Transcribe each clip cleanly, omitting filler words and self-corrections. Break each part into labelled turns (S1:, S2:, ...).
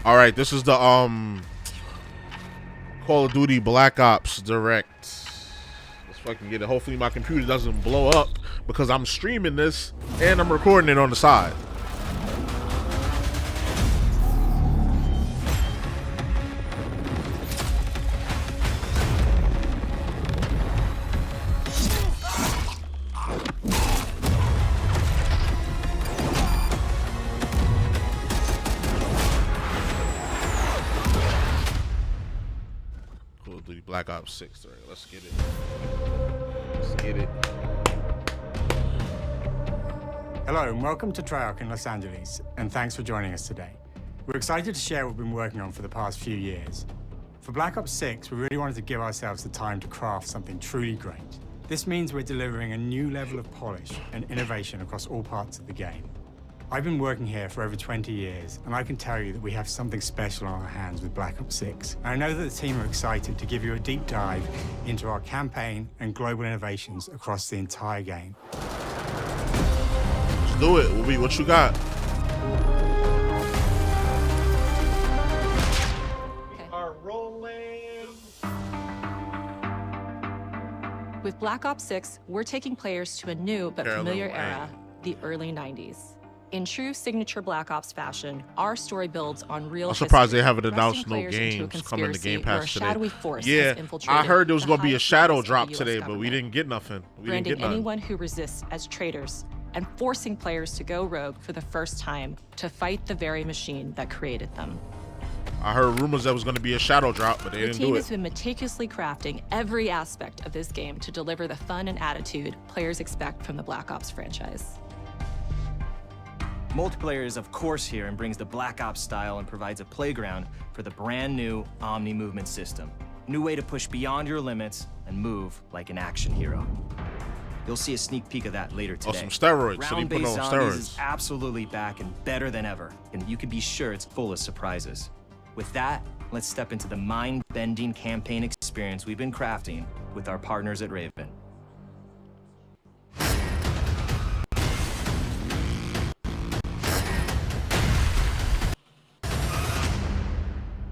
S1: All right, this is the Call of Duty Black Ops Direct. Let's fucking get it. Hopefully my computer doesn't blow up because I'm streaming this and I'm recording it on the side. Black Ops 6. All right, let's get it. Let's get it.
S2: Hello and welcome to Treyarch in Los Angeles, and thanks for joining us today. We're excited to share what we've been working on for the past few years. For Black Ops 6, we really wanted to give ourselves the time to craft something truly great. This means we're delivering a new level of polish and innovation across all parts of the game. I've been working here for over 20 years, and I can tell you that we have something special on our hands with Black Ops 6. And I know that the team are excited to give you a deep dive into our campaign and global innovations across the entire game.
S1: Let's do it. What you got?
S3: We are rolling.
S4: With Black Ops 6, we're taking players to a new but familiar era, the early 90s. In true signature Black Ops fashion, our story builds on real
S1: I'm surprised
S4: history,
S1: they haven't announced no
S4: thrusting players into a
S1: games coming to Game
S4: where a
S1: Pass today.
S4: shadowy force
S1: Yeah,
S4: has infiltrated
S1: I heard there was
S4: the
S1: going to be a
S4: highest
S1: shadow
S4: levels of
S1: drop
S4: the US
S1: today, but we
S4: government,
S1: didn't get nothing. We didn't
S4: branding
S1: get nothing.
S4: anyone who resists as traitors and forcing players to go rogue for the first time to fight the very machine that created them.
S1: I heard rumors that was going to be a shadow drop, but they
S4: The
S1: didn't
S4: team
S1: do
S4: has
S1: it.
S4: been meticulously crafting every aspect of this game to deliver the fun and attitude players expect from the Black Ops franchise.
S5: Multiplayer is of course here and brings the Black Ops style and provides a playground for the brand new Omni movement system. New way to push beyond your limits and move like an action hero. You'll see a sneak peek of that later today.
S1: Oh, some steroids. So they put
S5: Round-based
S1: on
S5: zombies
S1: steroids.
S5: is absolutely back and better than ever, and you can be sure it's full of surprises. With that, let's step into the mind-bending campaign experience we've been crafting with our partners at Raven.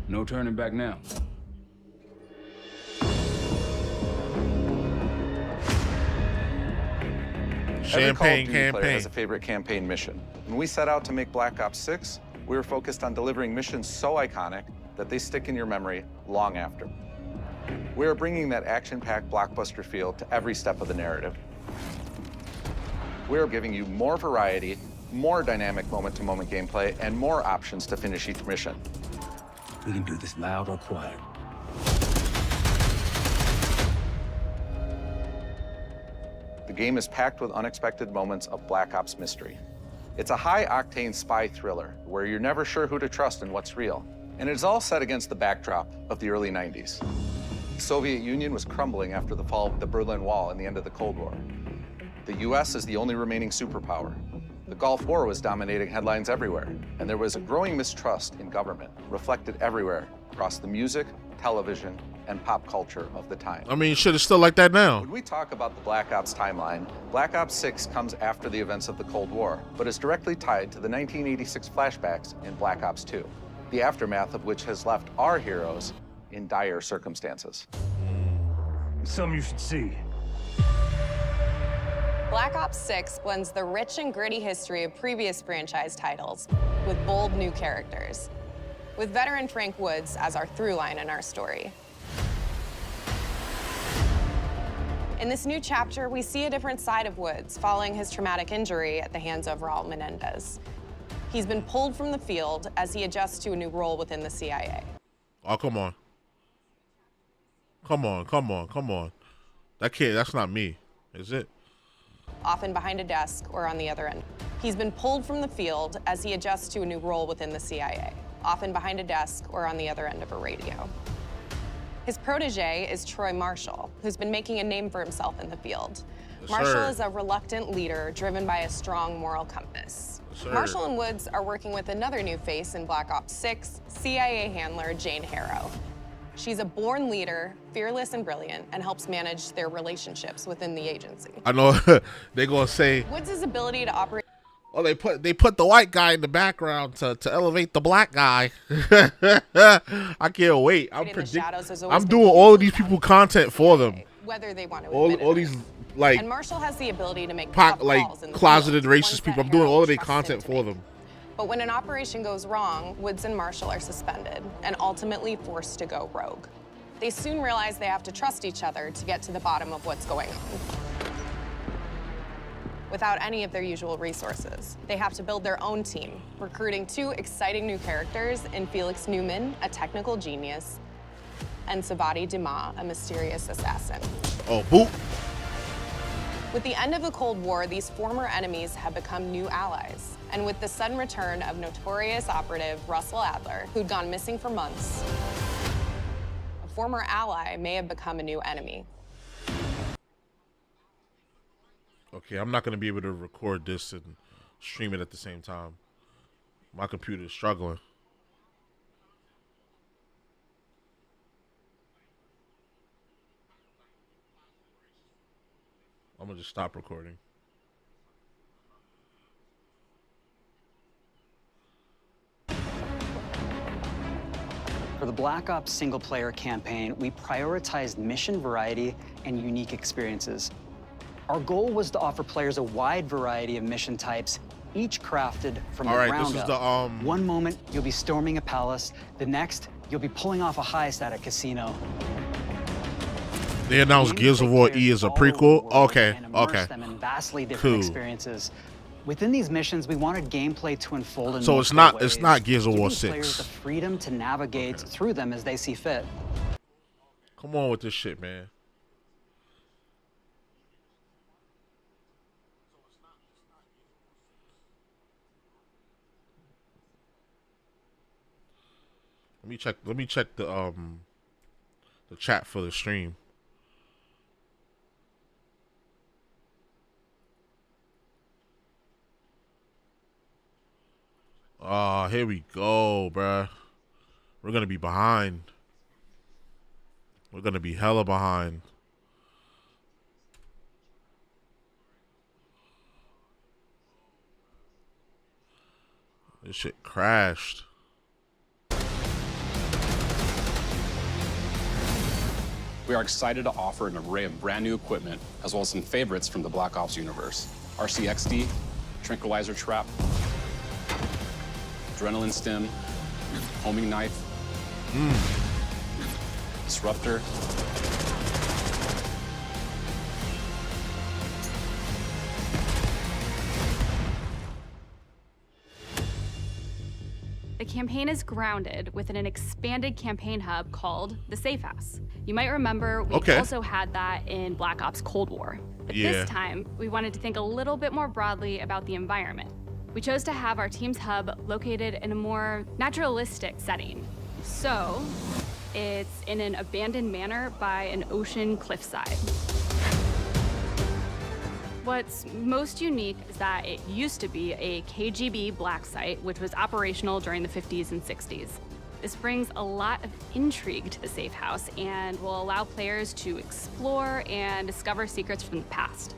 S6: No turning back now.
S1: Champagne
S7: Every Call of Duty player
S1: campaign.
S7: has a favorite campaign mission. When we set out to make Black Ops 6, we were focused on delivering missions so iconic that they stick in your memory long after. We are bringing that action-packed blockbuster feel to every step of the narrative. We are giving you more variety, more dynamic moment-to-moment gameplay, and more options to finish each mission.
S6: We can do this loud or quiet.
S7: The game is packed with unexpected moments of Black Ops mystery. It's a high-octane spy thriller where you're never sure who to trust and what's real. And it's all set against the backdrop of the early 90s. The Soviet Union was crumbling after the fall of the Berlin Wall and the end of the Cold War. The US is the only remaining superpower. The Gulf War was dominating headlines everywhere, and there was a growing mistrust in government, reflected everywhere across the music, television, and pop culture of the time.
S1: I mean, shit is still like that now.
S7: When we talk about the Black Ops timeline, Black Ops 6 comes after the events of the Cold War, but is directly tied to the 1986 flashbacks in Black Ops 2, the aftermath of which has left our heroes in dire circumstances.
S6: Something you should see.
S8: Black Ops 6 blends the rich and gritty history of previous franchise titles with bold new characters, with veteran Frank Woods as our through line in our story. In this new chapter, we see a different side of Woods following his traumatic injury at the hands of Raul Menendez. He's been pulled from the field as he adjusts to a new role within the CIA.
S1: Oh, come on. Come on, come on, come on. That kid, that's not me, is it?
S8: Often behind a desk or on the other end. He's been pulled from the field as he adjusts to a new role within the CIA, often behind a desk or on the other end of a radio. His protege is Troy Marshall, who's been making a name for himself in the field.
S1: Yes,
S8: Marshall
S1: sir.
S8: is a reluctant leader driven by a strong moral compass.
S1: Yes, sir.
S8: Marshall and Woods are working with another new face in Black Ops 6, CIA handler Jane Harrow. She's a born leader, fearless and brilliant, and helps manage their relationships within the agency.
S1: I know they're gonna say
S8: Woods' ability to operate
S1: Oh, they put the white guy in the background to elevate the black guy. I can't wait. I'm doing all of these people content for them.
S8: Whether they want to
S1: all these like
S8: and Marshall has the ability to make
S1: closeted racist people. I'm doing all of their content for them.
S8: But when an operation goes wrong, Woods and Marshall are suspended and ultimately forced to go rogue. They soon realize they have to trust each other to get to the bottom of what's going on. Without any of their usual resources, they have to build their own team, recruiting 2 exciting new characters in Felix Newman, a technical genius, and Savati Dumas, a mysterious assassin.
S1: Oh, boop.
S8: With the end of the Cold War, these former enemies have become new allies. And with the sudden return of notorious operative Russell Adler, who'd gone missing for months, a former ally may have become a new enemy.
S1: Okay, I'm not going to be able to record this and stream it at the same time. My computer is struggling. I'm going to just stop recording.
S9: For the Black Ops single-player campaign, we prioritized mission variety and unique experiences. Our goal was to offer players a wide variety of mission types, each crafted from the ground up. One moment, you'll be storming a palace. The next, you'll be pulling off a heist at a casino.
S1: They announced Gears of War E as a prequel? Okay, okay.
S9: Them in vastly different experiences. Within these missions, we wanted gameplay to unfold in
S1: so it's not Gears of War 6.
S9: Players the freedom to navigate through them as they see fit.
S1: Come on with this shit, man. Let me check the chat for the stream. Oh, here we go, bruh. We're gonna be behind. We're gonna be hella behind. This shit crashed.
S10: We are excited to offer an array of brand new equipment, as well as some favorites from the Black Ops universe. RCXD, Tranquilizer Trap, Adrenaline Stim, Homing Knife, Disruptor,
S11: The campaign is grounded within an expanded campaign hub called the Safe House. You might remember we also had that in Black Ops Cold War. But this time, we wanted to think a little bit more broadly about the environment. We chose to have our team's hub located in a more naturalistic setting. So, it's in an abandoned manor by an ocean cliffside. What's most unique is that it used to be a KGB black site, which was operational during the 50s and 60s. This brings a lot of intrigue to the Safe House and will allow players to explore and discover secrets from the past.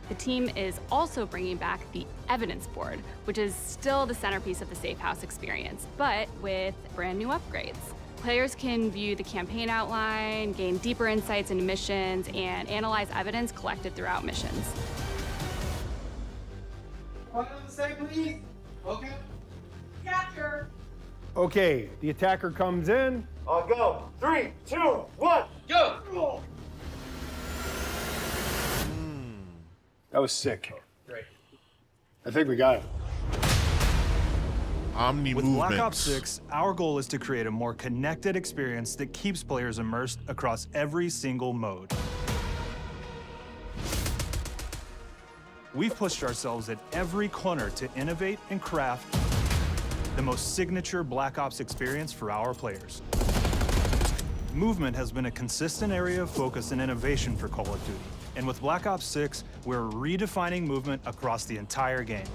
S11: The team is also bringing back the evidence board, which is still the centerpiece of the Safe House experience, but with brand new upgrades. Players can view the campaign outline, gain deeper insights into missions, and analyze evidence collected throughout missions.
S3: What on the say, please? Okay. Capture.
S12: Okay, the attacker comes in.
S3: I'll go. 3, 2, 1, go!
S12: That was sick.
S3: Great.
S12: I think we got it.
S1: With
S13: Black Ops 6, our goal is to create a more connected experience that keeps players immersed across every single mode. We've pushed ourselves at every corner to innovate and craft the most signature Black Ops experience for our players. Movement has been a consistent area of focus and innovation for Call of Duty. And with Black Ops 6, we're redefining movement across the entire game.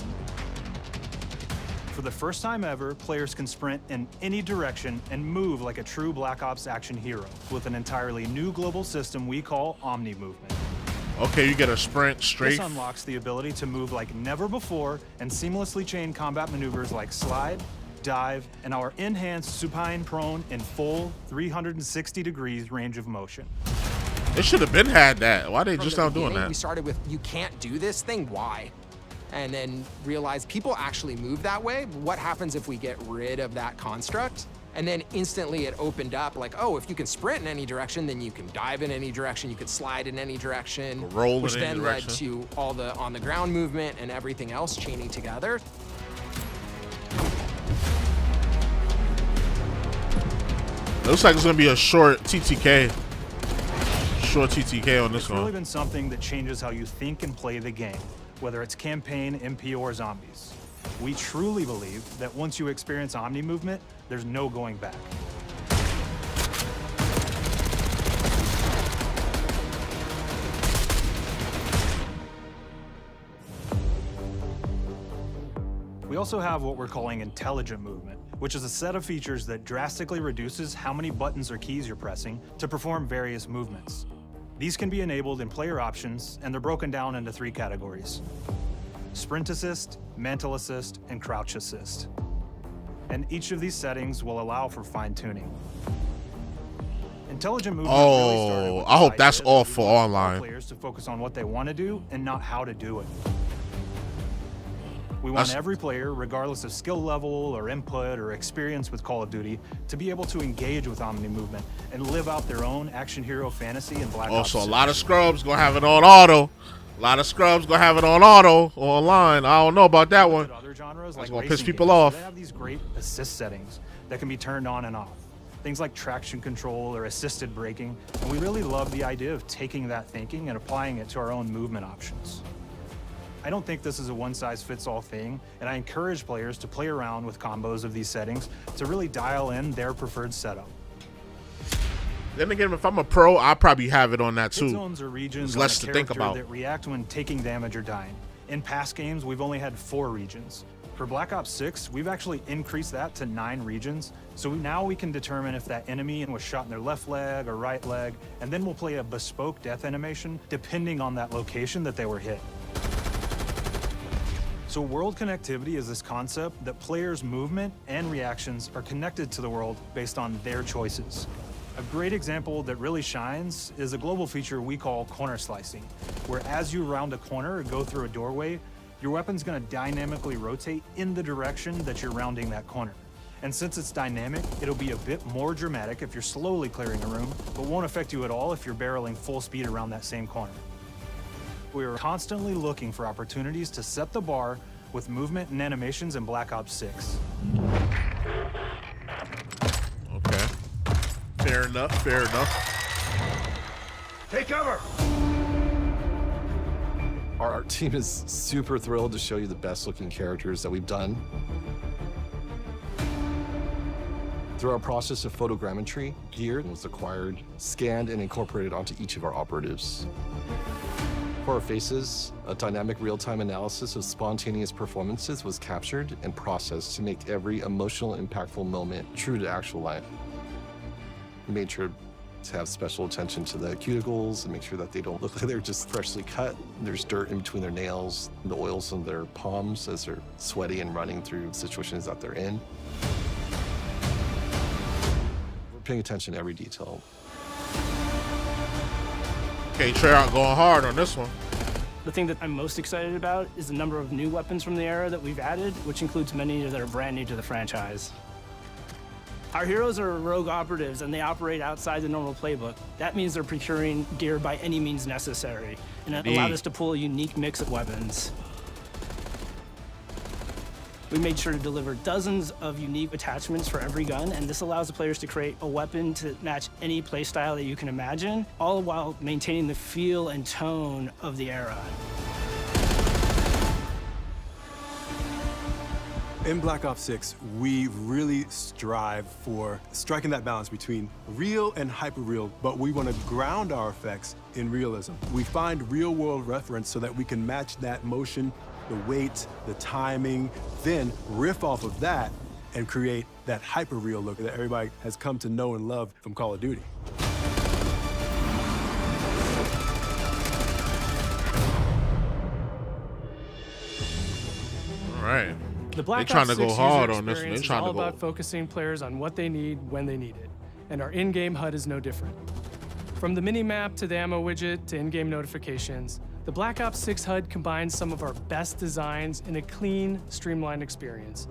S13: For the first time ever, players can sprint in any direction and move like a true Black Ops action hero with an entirely new global system we call Omni Movement.
S1: Okay, you get a sprint straight.
S13: This unlocks the ability to move like never before and seamlessly chain combat maneuvers like slide, dive, and our enhanced supine prone in full 360 degrees range of motion.
S1: It should have been had that. Why they just not doing that?
S14: We started with, you can't do this thing, why? And then realized people actually move that way. What happens if we get rid of that construct? And then instantly it opened up like, oh, if you can sprint in any direction, then you can dive in any direction, you could slide in any direction,
S1: roll
S14: which
S1: in any
S14: then led
S1: direction.
S14: to all the on the ground movement and everything else chaining together.
S1: Looks like it's gonna be a short TTK. Short TTK on this
S13: It's
S1: one.
S13: really been something that changes how you think and play the game, whether it's campaign, MP, or zombies. We truly believe that once you experience Omni movement, there's no going back. We also have what we're calling intelligent movement, which is a set of features that drastically reduces how many buttons or keys you're pressing to perform various movements. These can be enabled in player options, and they're broken down into 3 categories: sprint assist, mantle assist, and crouch assist. And each of these settings will allow for fine-tuning. Intelligent movement really started with
S1: I hope
S13: this
S1: that's
S13: idea
S1: all
S13: that we
S1: for
S13: want
S1: online.
S13: Players to focus on what they want to do and not how to do it. We want every player, regardless of skill level or input or experience with Call of Duty, to be able to engage with Omni movement and live out their own action hero fantasy in Black Ops.
S1: Also, a lot of scrubs gonna have it on auto. A lot of scrubs gonna have it on auto online. I don't know about that one.
S13: Other genres
S1: That's
S13: like
S1: gonna piss
S13: racing
S1: people
S13: games,
S1: off.
S13: They have these great assist settings that can be turned on and off. Things like traction control or assisted braking. And we really love the idea of taking that thinking and applying it to our own movement options. I don't think this is a one-size-fits-all thing, and I encourage players to play around with combos of these settings to really dial in their preferred setup.
S1: Then again, if I'm a pro, I'll probably have it on that
S13: Hit
S1: too.
S13: zones or regions
S1: There's
S13: on
S1: less
S13: a
S1: to think
S13: character
S1: about.
S13: that react when taking damage or dying. In past games, we've only had 4 regions. For Black Ops 6, we've actually increased that to 9 regions, so now we can determine if that enemy was shot in their left leg or right leg, and then we'll play a bespoke death animation depending on that location that they were hit. So world connectivity is this concept that players' movement and reactions are connected to the world based on their choices. A great example that really shines is a global feature we call corner slicing, where as you round a corner or go through a doorway, your weapon's gonna dynamically rotate in the direction that you're rounding that corner. And since it's dynamic, it'll be a bit more dramatic if you're slowly clearing a room, but won't affect you at all if you're barreling full speed around that same corner. We are constantly looking for opportunities to set the bar with movement and animations in Black Ops 6.
S1: Okay. Fair enough, fair enough.
S12: Take cover!
S15: Our art team is super thrilled to show you the best looking characters that we've done. Through our process of photogrammetry, gear was acquired, scanned, and incorporated onto each of our operatives. For our faces, a dynamic real-time analysis of spontaneous performances was captured and processed to make every emotional, impactful moment true to actual life. We made sure to have special attention to the cuticles and make sure that they don't look like they're just freshly cut. There's dirt in between their nails, the oils on their palms as they're sweaty and running through situations that they're in. We're paying attention to every detail.
S1: Okay, Treyarch going hard on this one.
S16: The thing that I'm most excited about is the number of new weapons from the era that we've added, which includes many that are brand new to the franchise. Our heroes are rogue operatives, and they operate outside the normal playbook. That means they're procuring gear by any means necessary, and it allowed us to pull a unique mix of weapons. We made sure to deliver dozens of unique attachments for every gun, and this allows the players to create a weapon to match any playstyle that you can imagine, all while maintaining the feel and tone of the era.
S17: In Black Ops 6, we really strive for striking that balance between real and hyper-real, but we want to ground our effects in realism. We find real-world reference so that we can match that motion, the weight, the timing, then riff off of that and create that hyper-real look that everybody has come to know and love from Call of Duty.
S1: Right.
S18: The Black
S1: They're
S18: Ops
S1: trying to
S18: 6
S1: go hard
S18: user
S1: on this one.
S18: experience
S1: They're trying
S18: is all
S1: to go.
S18: about focusing players on what they need when they need it, and our in-game HUD is no different. From the mini-map to the ammo widget to in-game notifications, the Black Ops 6 HUD combines some of our best designs in a clean, streamlined experience.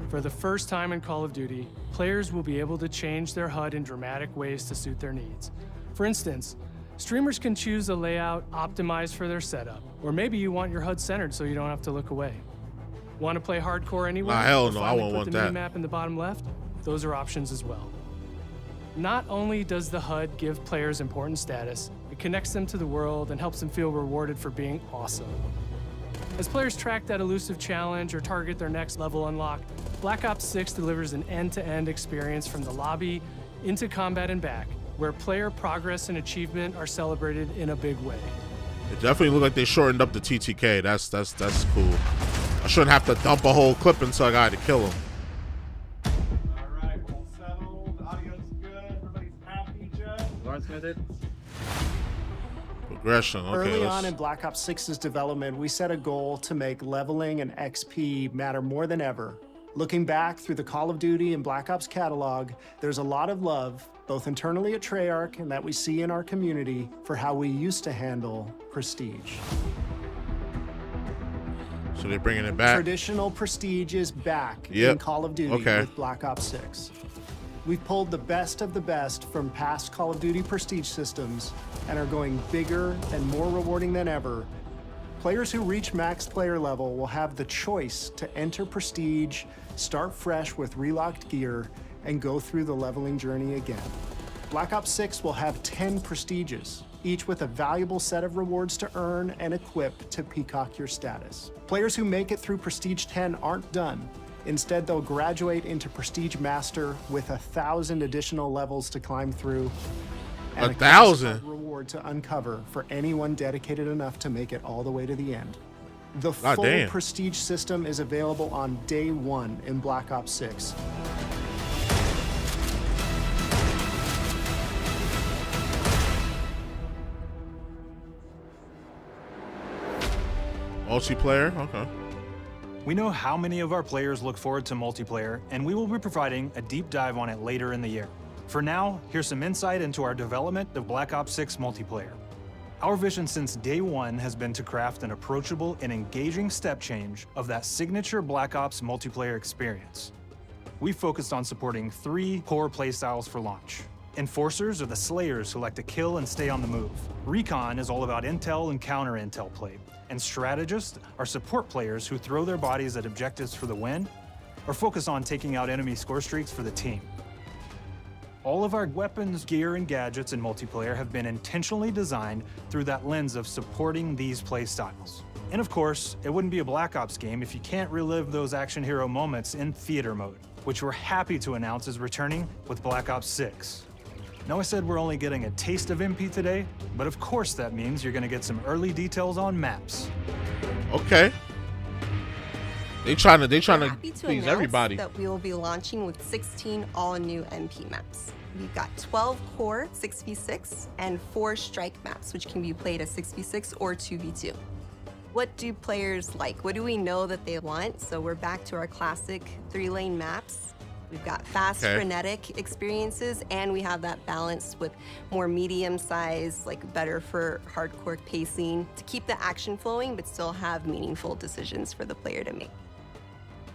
S18: For the first time in Call of Duty, players will be able to change their HUD in dramatic ways to suit their needs. For instance, streamers can choose a layout optimized for their setup, or maybe you want your HUD centered so you don't have to look away. Want to play hardcore anywhere?
S1: Nah, hell
S18: Or
S1: no, I
S18: finally
S1: won't
S18: put
S1: want
S18: the
S1: that.
S18: mini-map in the bottom left? Those are options as well. Not only does the HUD give players important status, it connects them to the world and helps them feel rewarded for being awesome. As players track that elusive challenge or target their next level unlock, Black Ops 6 delivers an end-to-end experience from the lobby into combat and back, where player progress and achievement are celebrated in a big way.
S1: It definitely looked like they shortened up the TTK. That's cool. I shouldn't have to dump a whole clip until I got to kill him.
S3: Alright, all settled. Audio's good. Everybody's happy, Jeff.
S19: Lawrence Smith.
S1: Progression. Okay.
S20: Early on in Black Ops 6's development, we set a goal to make leveling and XP matter more than ever. Looking back through the Call of Duty and Black Ops catalog, there's a lot of love, both internally at Treyarch and that we see in our community, for how we used to handle prestige.
S1: So they're bringing it back.
S20: Traditional prestige is back
S1: Yep.
S20: in Call of Duty
S1: Okay.
S20: with Black Ops 6. We've pulled the best of the best from past Call of Duty prestige systems and are going bigger and more rewarding than ever. Players who reach max player level will have the choice to enter prestige, start fresh with relocked gear, and go through the leveling journey again. Black Ops 6 will have 10 prestiges, each with a valuable set of rewards to earn and equip to peacock your status. Players who make it through Prestige 10 aren't done. Instead, they'll graduate into Prestige Master with 1,000 additional levels to climb through. And
S1: 1,000?
S20: reward to uncover for anyone dedicated enough to make it all the way to the end. The
S1: God
S20: full
S1: damn.
S20: Prestige system is available on day one in Black Ops 6.
S1: Multiplayer? Okay.
S13: We know how many of our players look forward to multiplayer, and we will be providing a deep dive on it later in the year. For now, here's some insight into our development of Black Ops 6 multiplayer. Our vision since day one has been to craft an approachable and engaging step change of that signature Black Ops multiplayer experience. We focused on supporting 3 core playstyles for launch. Enforcers are the slayers who like to kill and stay on the move. Recon is all about intel and counter-intel play. And strategists are support players who throw their bodies at objectives for the win or focus on taking out enemy score streaks for the team. All of our weapons, gear, and gadgets in multiplayer have been intentionally designed through that lens of supporting these play styles. And of course, it wouldn't be a Black Ops game if you can't relive those action hero moments in theater mode, which we're happy to announce is returning with Black Ops 6. Now I said we're only getting a taste of MP today, but of course that means you're gonna get some early details on maps.
S1: Okay. They trying to
S21: Happy to
S1: please
S21: announce
S1: everybody.
S21: that we will be launching with 16 all-new MP maps. We've got 12 core 6v6 and 4 strike maps, which can be played as 6v6 or 2v2. What do players like? What do we know that they want? So we're back to our classic 3-lane maps. We've got fast, frenetic experiences, and we have that balance with more medium size, like better for hardcore pacing to keep the action flowing, but still have meaningful decisions for the player to make.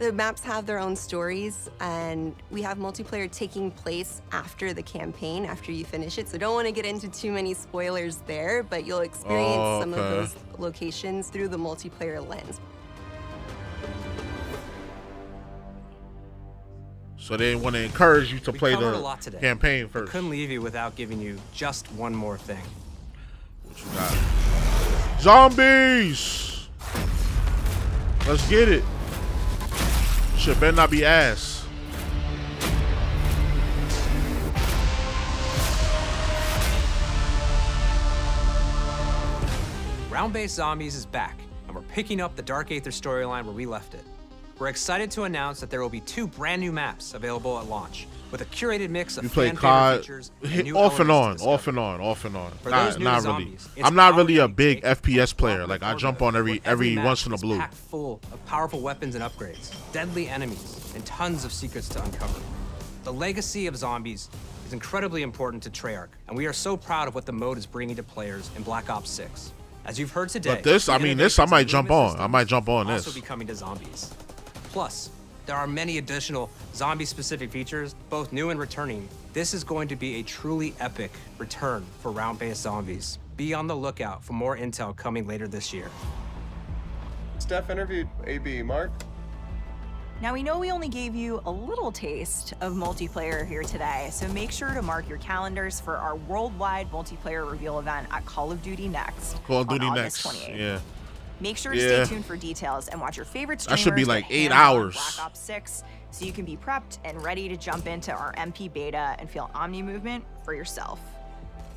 S21: The maps have their own stories, and we have multiplayer taking place after the campaign, after you finish it. So don't want to get into too many spoilers there, but you'll experience some of those locations through the multiplayer lens.
S1: So they want to encourage you to play
S22: covered
S1: the
S22: a lot today.
S1: campaign first.
S22: Couldn't leave you without giving you just one more thing.
S1: What you got? Zombies! Let's get it. Shit better not be ass.
S22: Round-based Zombies is back, and we're picking up the Dark Aether storyline where we left it. We're excited to announce that there will be 2 brand new maps available at launch, with a curated mix of
S1: You play
S22: fan-favorite
S1: COD
S22: features and new
S1: off and
S22: elements
S1: on,
S22: to
S1: off and
S22: discover.
S1: on, off and on.
S22: For those new to
S1: Not really.
S22: zombies, it's
S1: I'm not
S22: our
S1: really a
S22: unique
S1: big
S22: take
S1: FPS player. Like I jump on every
S22: map
S1: once in a
S22: is
S1: blue.
S22: packed full of powerful weapons and upgrades, deadly enemies, and tons of secrets to uncover. The legacy of zombies is incredibly important to Treyarch, and we are so proud of what the mode is bringing to players in Black Ops 6. As you've heard today,
S1: But this,
S22: the
S1: I mean, this I
S22: innovations
S1: might
S22: in
S1: jump
S22: movement
S1: on. I might jump on
S22: systems
S1: this.
S22: also be coming to zombies. Plus, there are many additional zombie-specific features, both new and returning. This is going to be a truly epic return for round-based zombies. Be on the lookout for more intel coming later this year.
S2: Steph interviewed AB. Mark?
S19: Now, we know we only gave you a little taste of multiplayer here today, so make sure to mark your calendars for our worldwide multiplayer reveal event at Call of Duty Next.
S1: Call of Duty
S19: on
S1: Next.
S19: August 28th.
S1: Yeah.
S19: Make sure to
S1: Yeah.
S19: stay tuned for details and watch your favorite
S1: That
S19: streamers
S1: should be like
S19: get
S1: 8
S19: hands-on
S1: hours.
S19: Black Ops 6, so you can be prepped and ready to jump into our MP beta and feel Omni movement for yourself.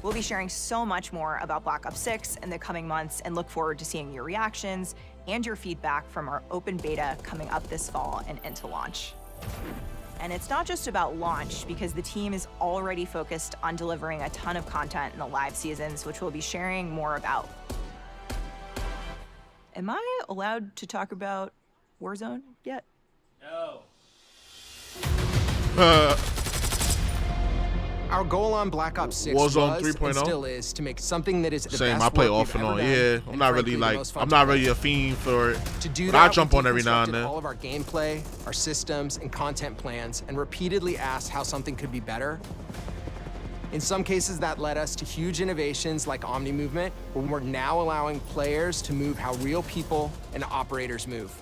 S19: We'll be sharing so much more about Black Ops 6 in the coming months and look forward to seeing your reactions and your feedback from our open beta coming up this fall and into launch. And it's not just about launch, because the team is already focused on delivering a ton of content in the live seasons, which we'll be sharing more about. Am I allowed to talk about Warzone yet?
S22: No.
S14: Our goal on Black Ops 6
S1: Warzone
S14: was
S1: 3.0?
S14: and still is to make something that is the
S1: Same.
S14: best
S1: I play
S14: work
S1: off
S14: we've
S1: and
S14: ever
S1: on.
S14: done,
S1: Yeah, I'm
S14: and
S1: not
S14: frankly,
S1: really
S14: the
S1: like.
S14: most fun
S1: I'm
S14: to
S1: not
S14: play.
S1: really a fiend for it.
S14: To do
S1: But
S14: that,
S1: I jump on
S14: we
S1: every now and
S14: deconstructed
S1: then.
S14: all of our gameplay, our systems, and content plans, and repeatedly asked how something could be better. In some cases, that led us to huge innovations like Omni Movement, where we're now allowing players to move how real people and operators move.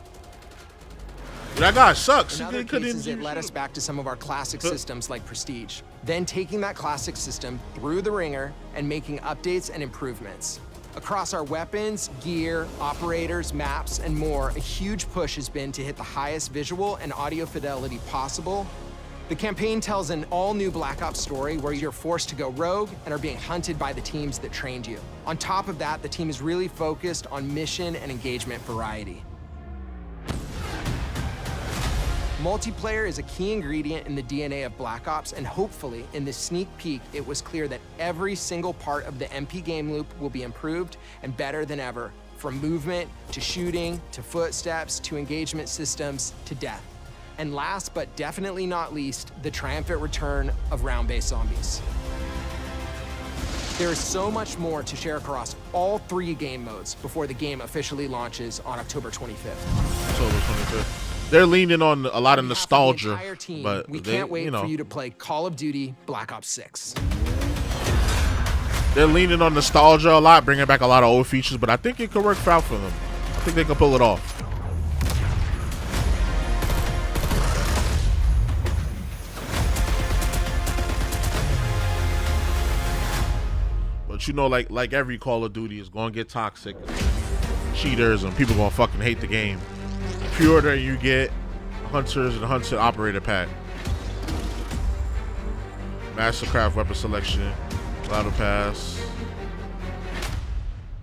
S1: That guy sucks.
S14: In
S1: He
S14: other
S1: couldn't
S14: cases,
S1: do
S14: it led
S1: shit.
S14: us back to some of our classic systems like Prestige. Then taking that classic system through the ringer and making updates and improvements. Across our weapons, gear, operators, maps, and more, a huge push has been to hit the highest visual and audio fidelity possible. The campaign tells an all-new Black Ops story where you're forced to go rogue and are being hunted by the teams that trained you. On top of that, the team is really focused on mission and engagement variety. Multiplayer is a key ingredient in the DNA of Black Ops, and hopefully, in this sneak peek, it was clear that every single part of the MP game loop will be improved and better than ever, from movement, to shooting, to footsteps, to engagement systems, to death. And last but definitely not least, the triumphant return of round-based zombies. There is so much more to share across all 3 game modes before the game officially launches on October 25th.
S1: October 25th. They're leaning on a lot of nostalgia,
S14: Entire team,
S1: but
S14: we
S1: they,
S14: can't wait
S1: you know,
S14: for you to play Call of Duty Black Ops 6.
S1: they're leaning on nostalgia a lot, bringing back a lot of old features. But I think it could work out for them. I think they can pull it off. But you know, like every Call of Duty is going to get toxic, cheaters, and people going to fucking hate the game. Pre-order, you get Hunters and Hunter Operator Pack, Mastercraft Weapon Selection, Battle Pass,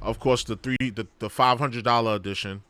S1: of course the $500 edition,